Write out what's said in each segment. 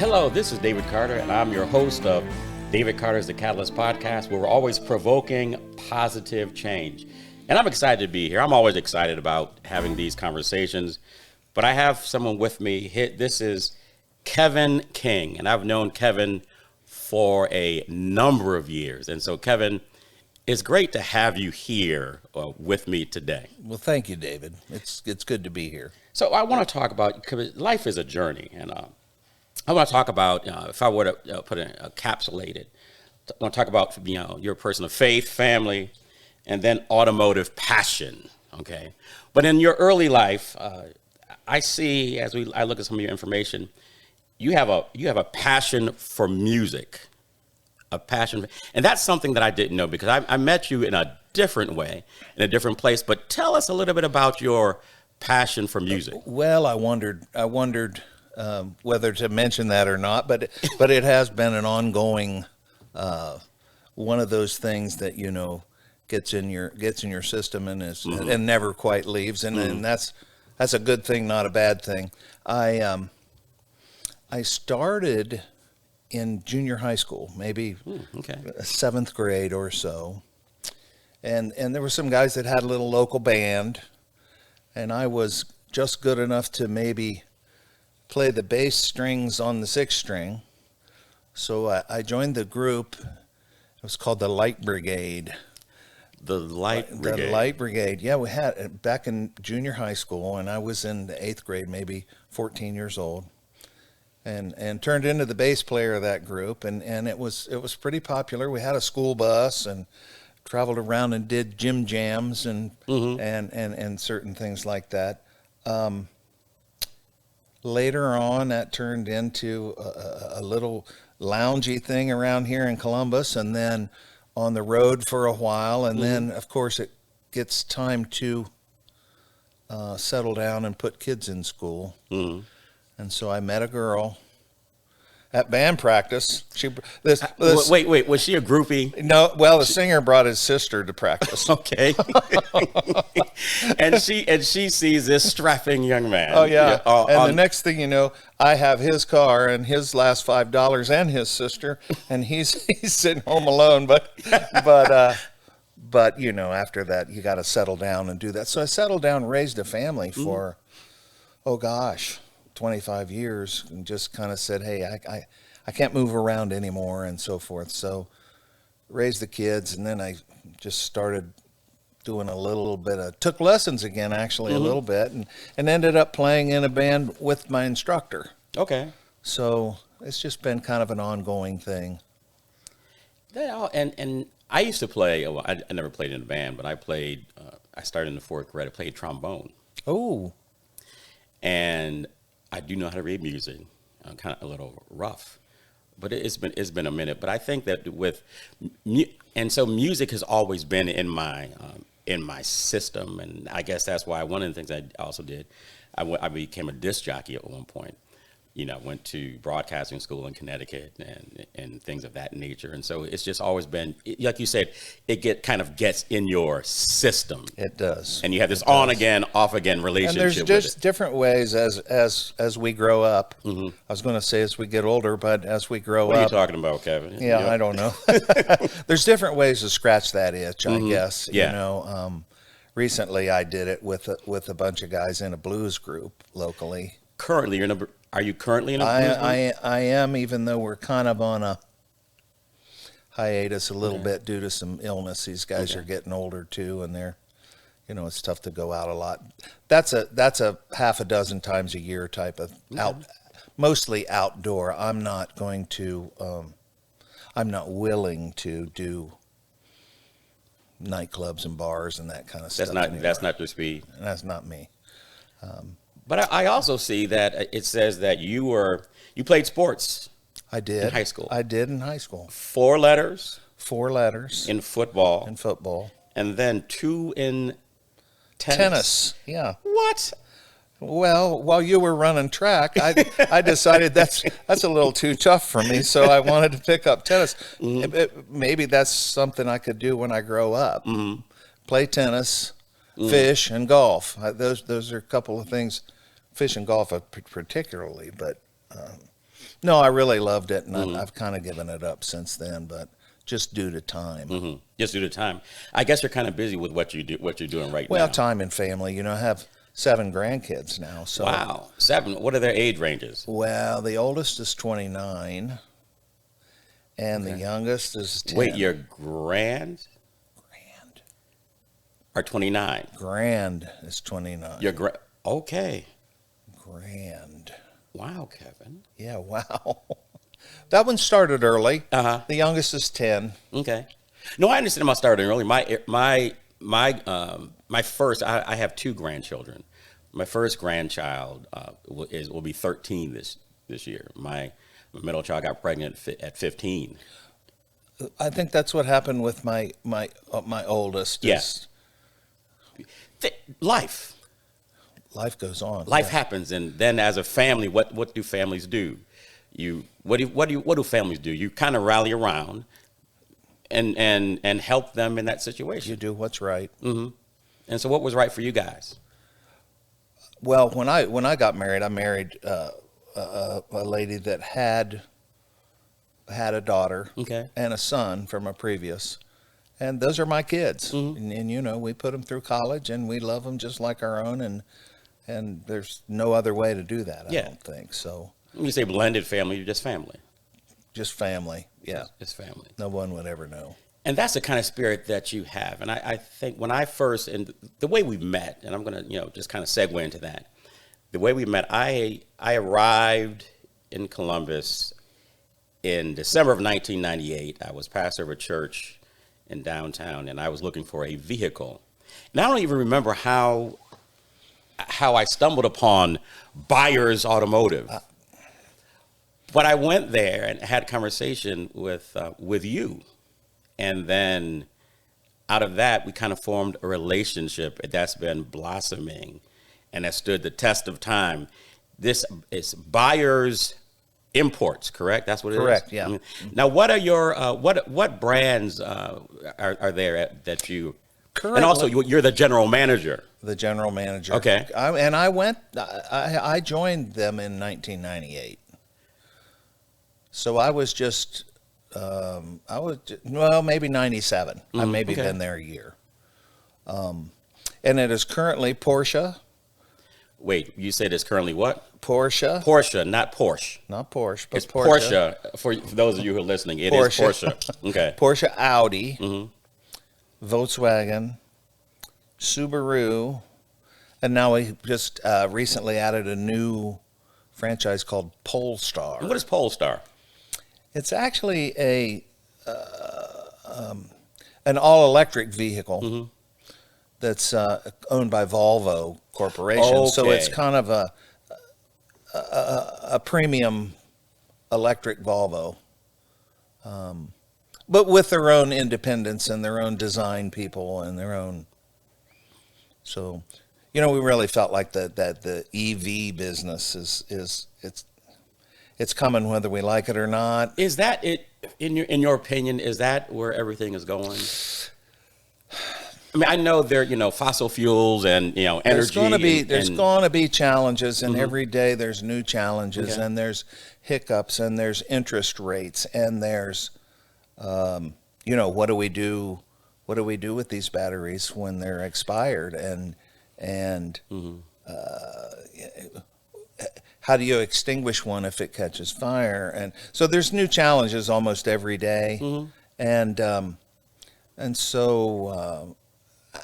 Hello, this is David Carter, and I'm your host of David Carter's The Catalyst podcast, where we're always provoking positive change. And I'm excited to be here. I'm always excited about having these conversations, but I have someone with me. This is Kevin King, and I've known Kevin for a number of years. And so, Kevin, it's great to have you here with me today. Well, thank you, David. It's good to be here. So I want to talk about, because life is a journey, and I want to talk about, if I were to put it encapsulated, I want to talk about, your person of faith, family, and then automotive passion, okay? But in your early life, I see, as I look at some of your information, you have a passion for music, and that's something that I didn't know, because I met you in a different way, in a different place. But tell us a little bit about your passion for music. Well, I wondered whether to mention that or not, but it has been an ongoing one of those things that gets in your system and and never quite leaves, and that's a good thing, not a bad thing. I started in junior high school, maybe seventh grade or so, and there were some guys that had a little local band, and I was just good enough to maybe play the bass strings on the sixth string. So I joined the group. It was called the Light Brigade. The Light Brigade. The Light Brigade. Yeah, we had it back in junior high school, and I was in the eighth grade, maybe 14 years old, and turned into the bass player of that group. And it was pretty popular. We had a school bus and traveled around and did gym jams and certain things like that. Later on, that turned into a little loungy thing around here in Columbus, and then on the road for a while. And then, of course, it gets time to settle down and put kids in school. And so I met a girl at band practice. Wait, was she a groupie? No, well, the singer brought his sister to practice. Okay. and she sees this strapping young man. Oh yeah. The next thing you know, I have his car and his last $5 and his sister, and he's sitting home alone. But after that, you got to settle down and do that. So I settled down, raised a family for 25 years, and just kind of said, hey, I can't move around anymore and so forth. So raised the kids, and then I just started doing took lessons again, actually, a little bit, and ended up playing in a band with my instructor. Okay. So it's just been kind of an ongoing thing. And I used to play, I never played in a band, but I played, I started in the fourth grade, I played trombone. Oh. And I do know how to read music. I'm kind of a little rough, but it's been a minute. But I think that so music has always been in my system, and I guess that's why one of the things I also did, I became a disc jockey at one point. I went to broadcasting school in Connecticut and things of that nature. And so it's just always been, like you said, it kind of gets in your system. It does. And you have this on again, off again relationship. And there's just different ways as we grow up. I was going to say as we get older, but as we grow up. What are you talking about, Kevin? Yeah, I don't know. There's different ways to scratch that itch, I guess. Yeah. Recently I did it with a bunch of guys in a blues group locally. Currently, are you currently in a blues group? I am, even though we're kind of on a hiatus a little bit due to some illness. These guys are getting older too, and they're, it's tough to go out a lot. That's a half a dozen times a year type of mostly outdoor. I'm not willing to do nightclubs and bars and that kind of stuff. That's not your speed. That's not me. But I also see that it says that you played sports. I did. In high school. I did in high school. 4 letters. 4 letters. In football. And then 2 in tennis. Yeah. What? Well, while you were running track, I decided that's a little too tough for me, so I wanted to pick up tennis. Maybe that's something I could do when I grow up. Play tennis. Fish and golf. Those are a couple of things. Fish and golf particularly, but No, I really loved it, and I've kind of given it up since then, but just due to time. Just due to time. I guess you're kind of busy with what you're doing right now. Well, time and family. You know, I have 7 grandkids now. So wow, 7. What are their age ranges? well, the oldest is 29, and the youngest is 10. Wait, your grand are 29. Grand is 29. Your okay. Grand. Wow, Kevin. Yeah, wow. That one started early. Uh-huh. The youngest is 10. Okay. No, I understand about starting early. My first. I have 2 grandchildren. My first grandchild will be 13 this year. My middle child got pregnant at 15. I think that's what happened with my oldest. Yes. Life Life goes on. Life happens, and then as a family, what do families do? What do families do? You kind of rally around and help them in that situation. You do what's right. Mm-hmm. And so, what was right for you guys? Well, when I got married, I married a lady that had a daughter Okay. and a son from a previous, and those are my kids. Mm-hmm. And you know, we put them through college, and we love them just like our own, and there's no other way to do that. I don't think so. When you say blended family, you're just family. Just family. Yeah. Just family. No one would ever know. And that's the kind of spirit that you have. And I think when I first, and the way we met, and I'm going to, just kind of segue into that. The way we met, I arrived in Columbus in December of 1998. I was pastor of a church in downtown, and I was looking for a vehicle. And I don't even remember how I stumbled upon Byers Automotive. But I went there and had a conversation with you. And then out of that, we kind of formed a relationship that's been blossoming and has stood the test of time. This is Byers Imports, correct? That's what it is? Correct, yeah. Now, what are your, what brands are there that you, Currently, and also you're the general manager. the general manager. Okay. I joined them in 1998. So I was just, maybe 97. I've maybe been there a year. And it is currently Porsche. Wait, you said it's currently what? Porsche. Porsche, not Porsche. Not Porsche, but It's Porsche. For those of you who are listening, it is Porsche. Okay. Porsche, Audi, Volkswagen, Subaru, and now we just recently added a new franchise called Polestar. And what is Polestar? It's actually an all-electric vehicle that's owned by Volvo Corporation. Okay. So it's kind of a premium electric Volvo, but with their own independence and their own design people and their own. So, we really felt like that the EV business it's coming whether we like it or not. Is that it? In your opinion, is that where everything is going? I mean, I know there, fossil fuels and energy. There's going to be challenges, and every day there's new challenges, and there's hiccups, and there's interest rates, and there's, what do we do? What do we do with these batteries when they're expired? And how do you extinguish one if it catches fire? And so there's new challenges almost every day, and so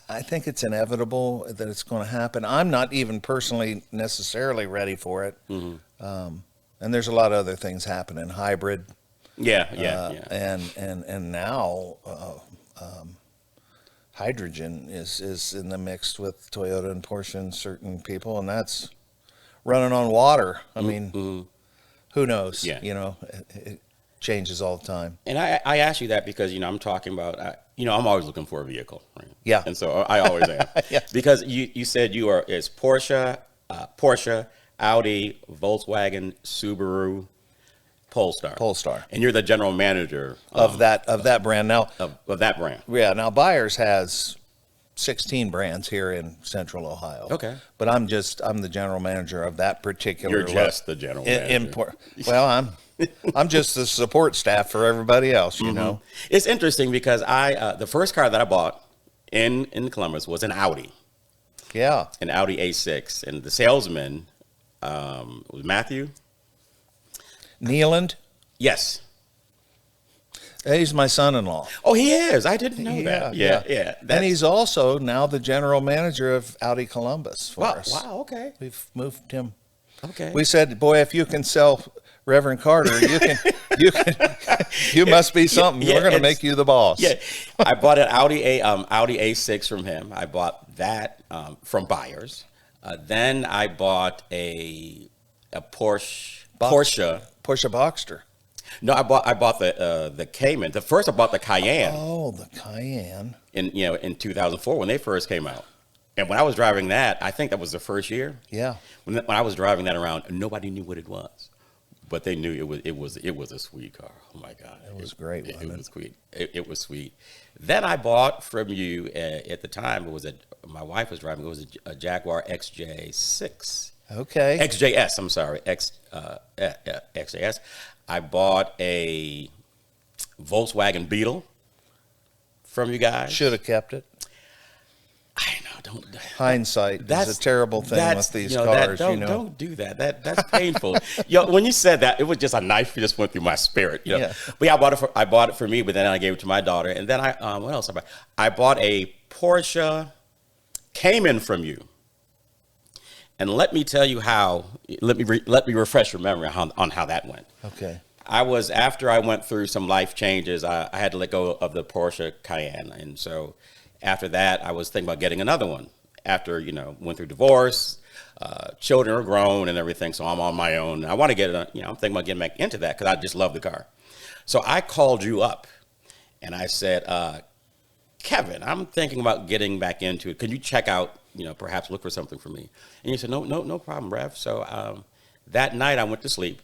I think it's inevitable that it's going to happen. I'm not even personally necessarily ready for it, and there's a lot of other things happening. Hybrid, and now hydrogen is in the mix with Toyota and Porsche and certain people, and that's running on water. I mean, who knows? Yeah. It changes all the time. And I ask you that because, I'm talking about, I'm always looking for a vehicle. Right? Yeah. And so I always am. Yeah. Because you said it's Porsche, Audi, Volkswagen, Subaru, Polestar. And you're the general manager of that brand. Now, of that brand. yeah, now Byers has 16 brands here in Central Ohio. Okay. But I'm the general manager of that particular. You're just the general manager. Import. Well, I'm just the support staff for everybody else, you know. It's interesting because the first car that I bought in Columbus was an Audi. Yeah. An Audi A6, and the salesman was Matthew. Nealand? Yes. He's my son-in-law. Oh, he is. I didn't know that. Yeah. And he's also now the general manager of Audi Columbus for us. Wow, okay. We've moved him. Okay. We said, boy, if you can sell Reverend Carter, you must be something. We're going to make you the boss. Yeah. I bought an Audi A6 from him. I bought that from Byers. Then I bought a Porsche Boxster. No, I bought the Cayman. First I bought the Cayenne. Oh, the Cayenne. In 2004 when they first came out. And when I was driving that, I think that was the first year. Yeah. When I was driving that around, nobody knew what it was, but they knew it was a sweet car. Oh my God, it was great. It was sweet. It was sweet. Then I bought from you at the time. My wife was driving. It was a Jaguar XJ6. Okay. XJS. I'm sorry. XJS. I bought a Volkswagen Beetle from you guys. Should have kept it. I know. Don't. Hindsight is a terrible thing with these cars. Don't do that. That's painful. When you said that, it was just a knife just went through my spirit. Yeah. But yeah, I bought it for me, but then I gave it to my daughter, and then what else? I bought a Porsche Cayman from you. And let me tell you how. Let me refresh your memory on how that went. Okay. After I went through some life changes, I had to let go of the Porsche Cayenne, and so after that, I was thinking about getting another one. After went through divorce, children are grown and everything, so I'm on my own. I want to get I'm thinking about getting back into that because I just love the car. So I called you up, and I said, Kevin, I'm thinking about getting back into it. Can you check out? Perhaps look for something for me. And you said, no problem, Rev. So that night I went to sleep,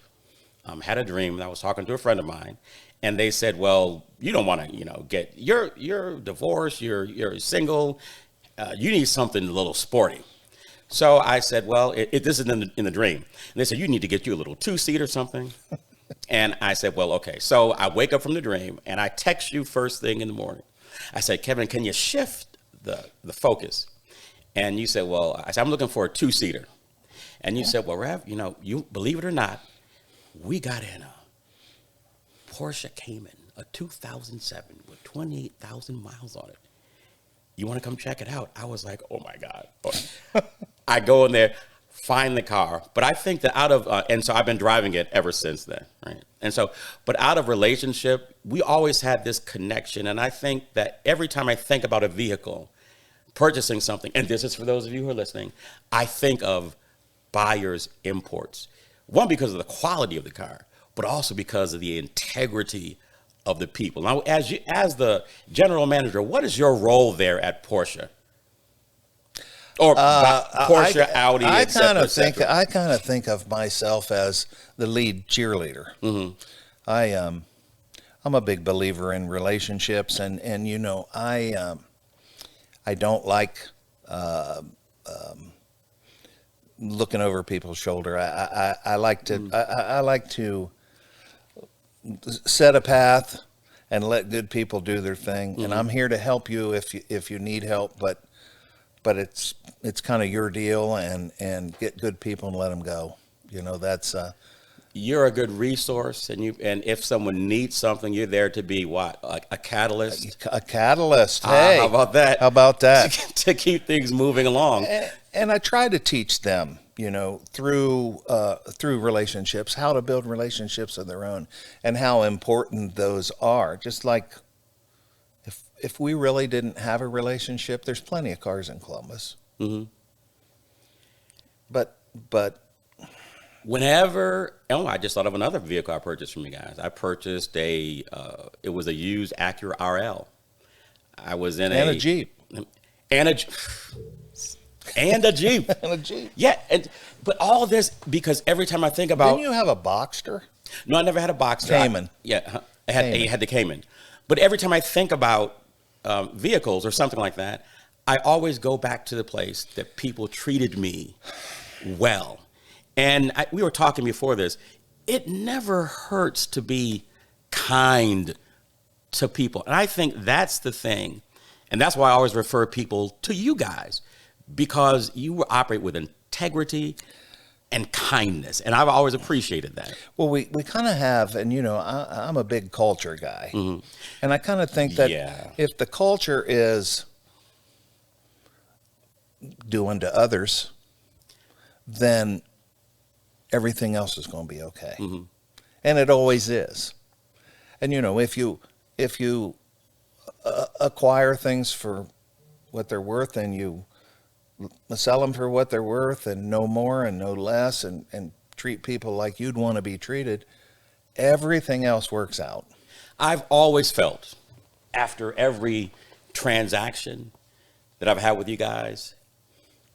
had a dream, and I was talking to a friend of mine, and they said, well, you don't want to, you're divorced, you're single, you need something a little sporty. So I said, well, this is in the dream. And they said, you need to get you a little 2-seat or something. And I said, well, okay. So I wake up from the dream, and I text you first thing in the morning. I said, Kevin, can you shift the focus? And you said, well, I said, I'm looking for a 2-seater. And you said, well, Rev, you believe it or not, we got in a Porsche Cayman, a 2007 with 28,000 miles on it. You want to come check it out? I was like, oh my God. I go in there, find the car. But I think that and so I've been driving it ever since then, right? And so, but out of relationship, we always had this connection. And I think that every time I think about a vehicle, purchasing something, and this is for those of you who are listening, I think of Byers Imports. One, because of the quality of the car, but also because of the integrity of the people. Now, as the general manager, what is your role there at Porsche? Or Porsche, Audi, I kind of think of myself as the lead cheerleader. Mm-hmm. I'm a big believer in relationships, and I don't like looking over people's shoulder. I like to set a path and let good people do their thing. Mm-hmm. And I'm here to help you if you need help, but it's kind of your deal, and get good people and let them go. That's you're a good resource, and if someone needs something, you're there to be what? A catalyst? A catalyst. Hey, how about that? How about that? To keep things moving along. And I try to teach them, through relationships, how to build relationships of their own, and how important those are. Just like if we really didn't have a relationship, there's plenty of cars in Columbus. Mm-hmm. But whenever, I just thought of another vehicle I purchased from you guys. I purchased it was a used Acura RL. I was in a Jeep. And a Jeep. And a Jeep. Yeah, but all this, because every time I think about... Didn't you have a Boxster? No, I never had a Boxster. Cayman. I had the Cayman. But every time I think about vehicles or something like that, I always go back to the place that people treated me well. And we were talking before this. It never hurts to be kind to people. And I think that's the thing. And that's why I always refer people to you guys, because you operate with integrity and kindness. And I've always appreciated that. Well, we kind of have, and I'm a big culture guy. Mm-hmm. And I kind of think that if the culture is doing to others, then everything else is going to be okay. Mm-hmm. And it always is. And, if you acquire things for what they're worth, and you sell them for what they're worth, and no more and no less, and treat people like you'd want to be treated, everything else works out. I've always felt, after every transaction that I've had with you guys,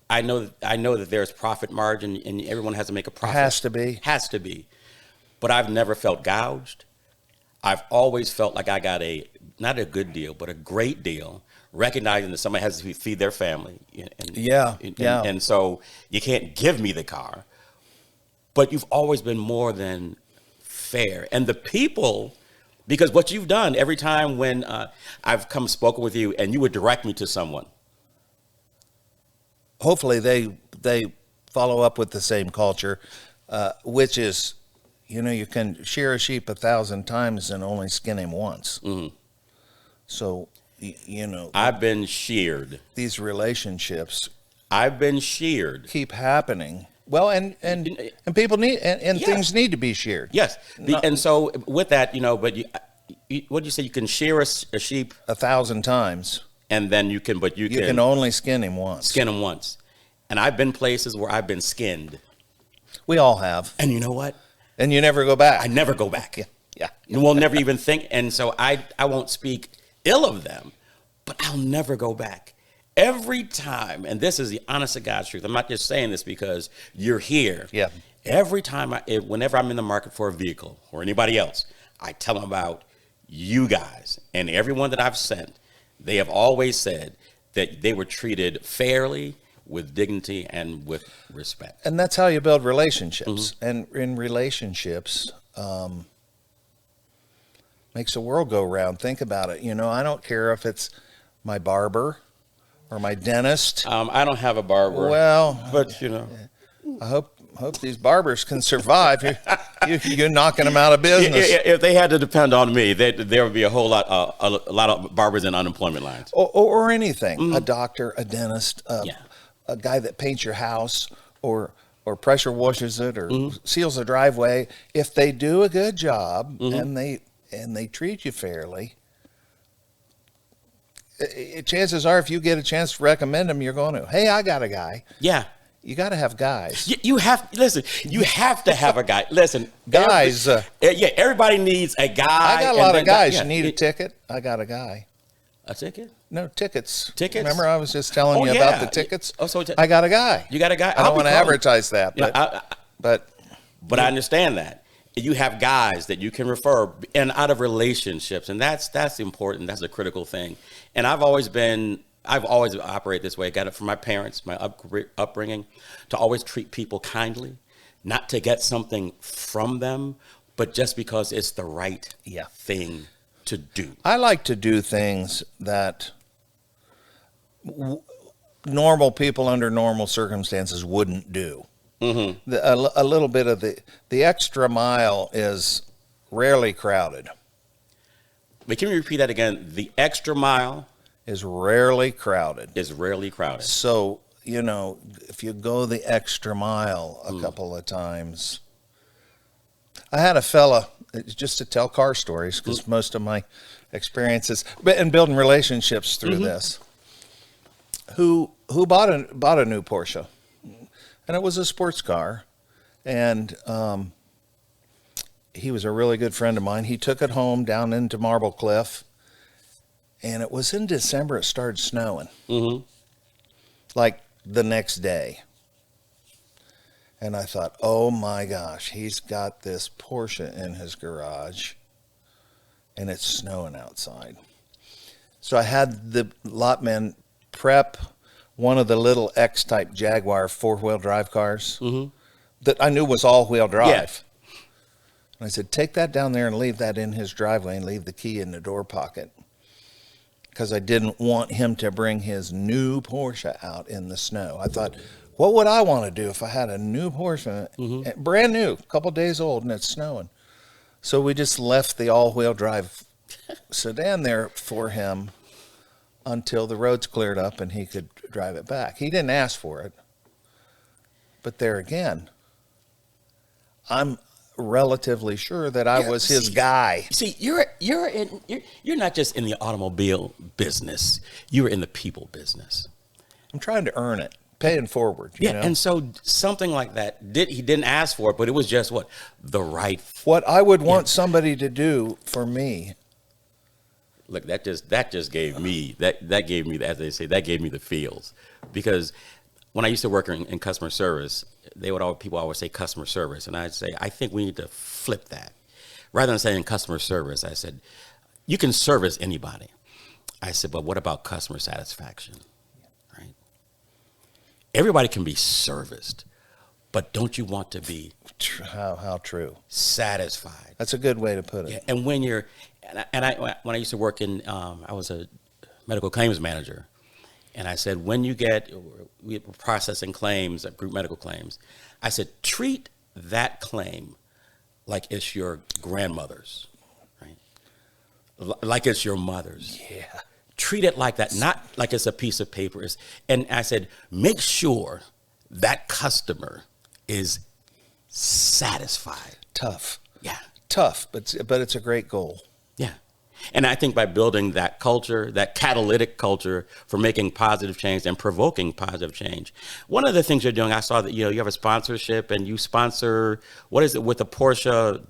I know that there's profit margin, and everyone has to make a profit. Has to be. But I've never felt gouged. I've always felt like I got not a good deal, but a great deal, recognizing that somebody has to feed their family. And so you can't give me the car. But you've always been more than fair. And the people, because what you've done every time when I've come spoken with you and you would direct me to someone, hopefully they follow up with the same culture, which is, you can shear a sheep 1,000 times and only skin him once. Mm-hmm. So, I've been sheared. These relationships. I've been sheared. Keep happening. Well, and people need, and things need to be sheared. Yes. And so with that, but what do you say? You can shear a sheep 1,000 times. And then you can only skin him once. And I've been places where I've been skinned. We all have. And you know what? And you never go back. I never go back. Yeah. And we'll never even think. And so I won't speak ill of them, but I'll never go back. Every time, and this is the honest to God's truth. I'm not just saying this because you're here. Yeah. Every time, whenever I'm in the market for a vehicle or anybody else, I tell them about you guys. And everyone that I've sent, they have always said that they were treated fairly, with dignity, and with respect. And that's how you build relationships. Mm-hmm. And in relationships, makes the world go round. Think about it. I don't care if it's my barber or my dentist. I don't have a barber. Well, but I hope these barbers can survive. You're knocking them out of business. If they had to depend on me, there would be a whole lot, a lot of barbers in unemployment lines, or anything. Mm-hmm. A doctor, a dentist, a guy that paints your house, or pressure washes it, or mm-hmm. seals the driveway. If they do a good job, mm-hmm. and they treat you fairly, chances are, if you get a chance to recommend them, you're going to. Hey, I got a guy. Yeah. You got to have guys. You have to have a guy. Listen, guys. Everybody needs a guy. I got a lot of guys. You need a ticket? I got a guy. A ticket? No, tickets. Tickets? Remember, I was just telling you about the tickets. I got a guy. You got a guy. I don't want to advertise that, but I understand that. You have guys that you can refer, and out of relationships, and that's important. That's a critical thing. And I've always operated this way. I got it from my parents, my upbringing, to always treat people kindly, not to get something from them, but just because it's the right thing to do. I like to do things that normal people under normal circumstances wouldn't do. Mm-hmm. A little bit of the extra mile is rarely crowded. But can you repeat that again? The extra mile is rarely crowded. So, if you go the extra mile a couple of times. I had a fella, just to tell car stories, because most of my experiences and building relationships through this, who bought a new Porsche. And it was a sports car, and he was a really good friend of mine. He took it home down into Marble Cliff, and it was in December. It started snowing, like the next day. And I thought, oh my gosh, he's got this Porsche in his garage, and it's snowing outside. So I had the lot men prep one of the little X-type Jaguar four-wheel drive cars that I knew was all-wheel drive. Yeah. And I said, take that down there and leave that in his driveway and leave the key in the door pocket. Because I didn't want him to bring his new Porsche out in the snow. I thought, what would I want to do if I had a new Porsche, brand new, a couple days old, and it's snowing? So we just left the all-wheel drive sedan there for him until the roads cleared up and he could drive it back. He didn't ask for it. But there again, I'm relatively sure that I was his guy. See, you're not just in the automobile business. You're in the people business. I'm trying to earn it, paying forward. You know? And so something like that, he didn't ask for it, but it was just the right. What I would want somebody to do for me. Look, that just gave me that gave me, as they say, that gave me the feels, because when I used to work in customer service, people always say customer service, and I'd say, I think we need to flip that. Rather than saying customer service, I said, you can service anybody. I said, but what about customer satisfaction? Right? Everybody can be serviced, but don't you want to be how true satisfied? That's a good way to put it. Yeah, and when I used to work in, I was a medical claims manager. And I said, we were processing claims, group medical claims. I said, treat that claim like it's your grandmother's, right? Like it's your mother's. Yeah. Treat it like that, not like it's a piece of paper. And I said, make sure that customer is satisfied. Tough. Yeah. Tough, but it's a great goal. Yeah. And I think by building that culture, that catalytic culture for making positive change and provoking positive change. One of the things you're doing, I saw that you have a sponsorship and you sponsor, what is it, with the Porsche?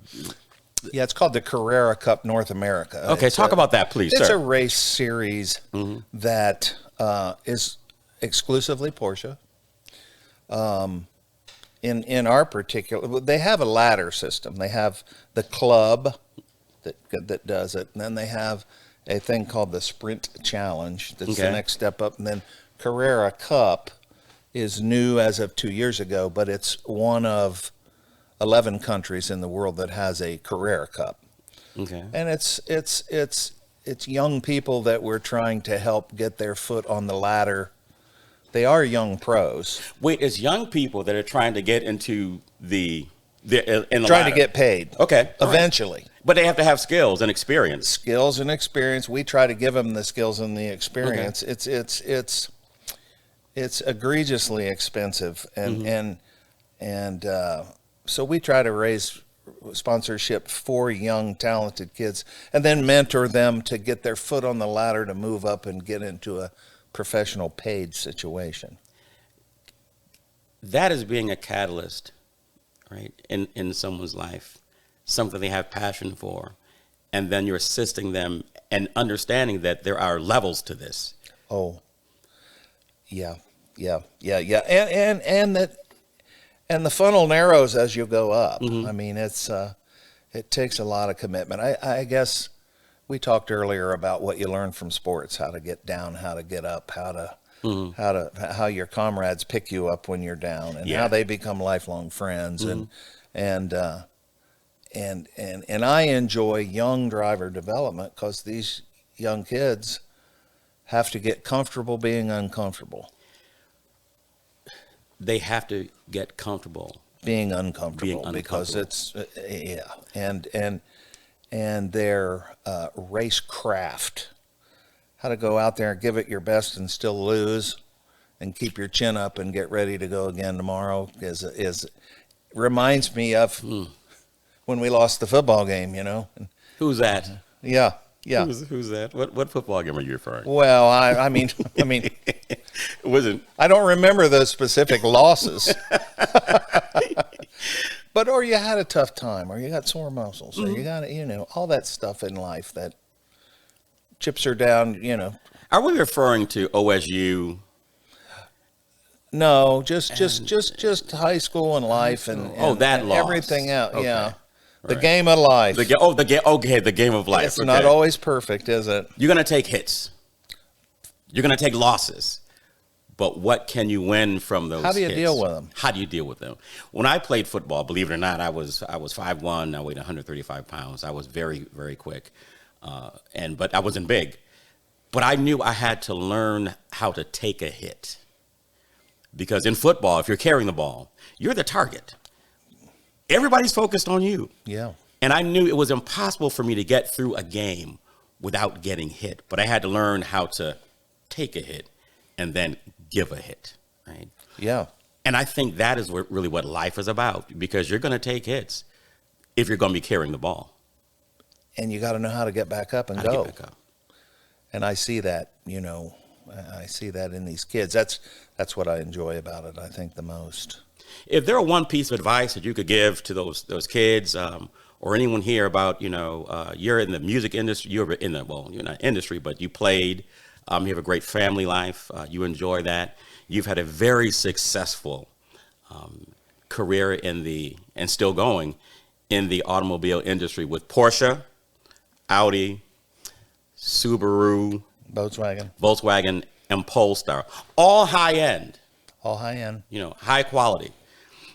Yeah, it's called the Carrera Cup North America. Okay, talk about that, please, sir. It's a a race series that is exclusively Porsche. In our particular, they have a ladder system. They have the club that does it, and then they have a thing called the Sprint Challenge. That's the next step up, and then Carrera Cup is new as of 2 years ago, but it's one of 11 countries in the world that has a Carrera Cup. Okay. And it's young people that we're trying to help get their foot on the ladder. They are young pros. Wait, it's young people that are trying to get into the trying ladder. To get paid. Okay. Eventually. Right. But they have to have skills and experience. Skills and experience. We try to give them the skills and the experience. Okay. It's egregiously expensive, and so we try to raise sponsorship for young, talented kids, and then mentor them to get their foot on the ladder to move up and get into a professional paid situation. That is being a catalyst, right, in someone's life, something they have passion for, and then you're assisting them and understanding that there are levels to this. Oh, yeah, and the funnel narrows as you go up. I mean, it takes a lot of commitment. I guess we talked earlier about what you learn from sports: how to get down, how to get up, how your comrades pick you up when you're down, and how they become lifelong friends. And I enjoy young driver development because these young kids have to get comfortable being uncomfortable. They have to get comfortable being uncomfortable because it's and their racecraft, how to go out there and give it your best and still lose and keep your chin up and get ready to go again tomorrow is reminds me of when we lost the football game, Who's that? Yeah. Who's that? What football game are you referring to? Well, I mean, wasn't. I don't remember those specific losses. But or you had a tough time, or you got sore muscles, or you got all that stuff in life that chips are down. Are we referring to OSU? No, just high school and life and loss. Everything else. Okay. Yeah. The Right. game of life. The game of life. It's not always perfect, is it? You're gonna take hits. You're going to take losses. But what can you win from those How do you hits? deal with them? How do you deal with them? When I played football, believe it or not, I was 5'1", I weighed 135 pounds. I was very, very quick. But I wasn't big. But I knew I had to learn how to take a hit. Because in football, if you're carrying the ball, you're the target. Everybody's focused on you. Yeah. And I knew it was impossible for me to get through a game without getting hit. But I had to learn how to take a hit and then give a hit, right? Yeah. And I think that is really what life is about, because you're going to take hits if you're going to be carrying the ball. And you got to know how to get back up and go. And I see that, I see that in these kids. That's what I enjoy about it, I think, the most. If there were one piece of advice that you could give to those kids or anyone here about, you're in the music industry, you're not industry, but you played, you have a great family life, you enjoy that. You've had a very successful career and still going in the automobile industry with Porsche, Audi, Subaru, Volkswagen, and Polestar, all high end. All high end. High quality.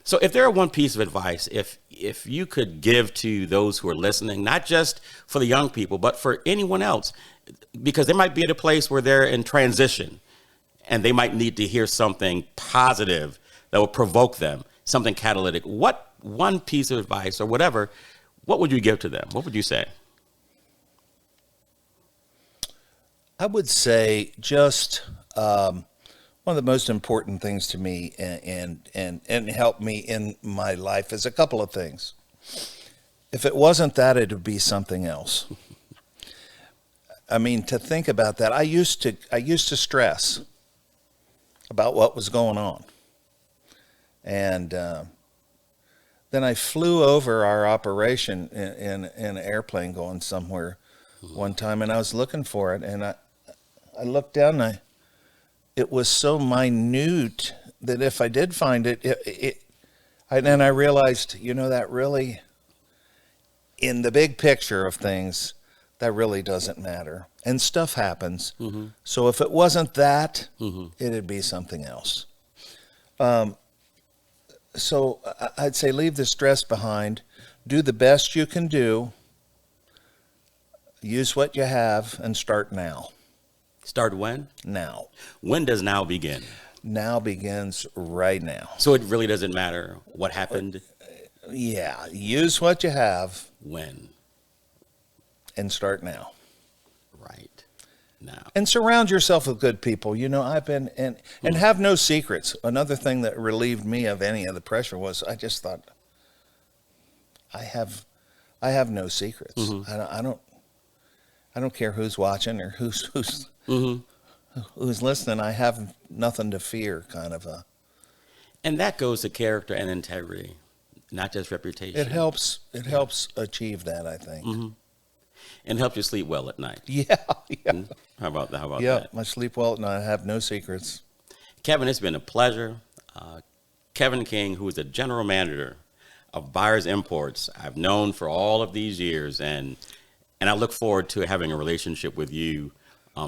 So if there were one piece of advice, if you could give to those who are listening, not just for the young people, but for anyone else, because they might be at a place where they're in transition and they might need to hear something positive that will provoke them, something catalytic. What one piece of advice or whatever, what would you give to them? What would you say? I would say just one of the most important things to me and help me in my life is a couple of things. If it wasn't that, it would be something else. I mean, to think about that, I used to stress about what was going on. And then I flew over our operation in an airplane going somewhere one time, and I was looking for it, and I looked down, and it was so minute that if I did find it, then I realized, that really, in the big picture of things, that really doesn't matter. And stuff happens. Mm-hmm. So if it wasn't that, it'd be something else. So I'd say leave the stress behind. Do the best you can do. Use what you have and start now. Start when? Now. When does now begin? Now begins right now. So it really doesn't matter what happened? Yeah. Use what you have. When? And start now. Right. Now. And surround yourself with good people. I've been, and have no secrets. Another thing that relieved me of any of the pressure was I just thought, I have no secrets. Mm-hmm. I don't care who's watching or who's listening. I have nothing to fear, kind of a. And that goes to character and integrity, not just reputation. It helps achieve that, I think. Mm-hmm. And help you sleep well at night. Yeah. Mm-hmm. How about that? Yeah, I sleep well at night. I have no secrets. Kevin, it's been a pleasure. Kevin King, who is the general manager of Byers Imports, I've known for all of these years, and I look forward to having a relationship with you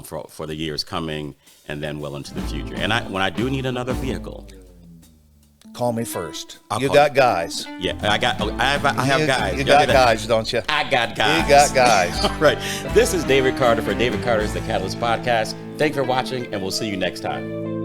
for the years coming and then well into the future. And when I do need another vehicle, call me first. You got guys. Yeah, I have guys. You got guys, don't you? I got guys. You got guys. Right. This is David Carter for David Carter's The Catalyst Podcast. Thanks for watching, and we'll see you next time.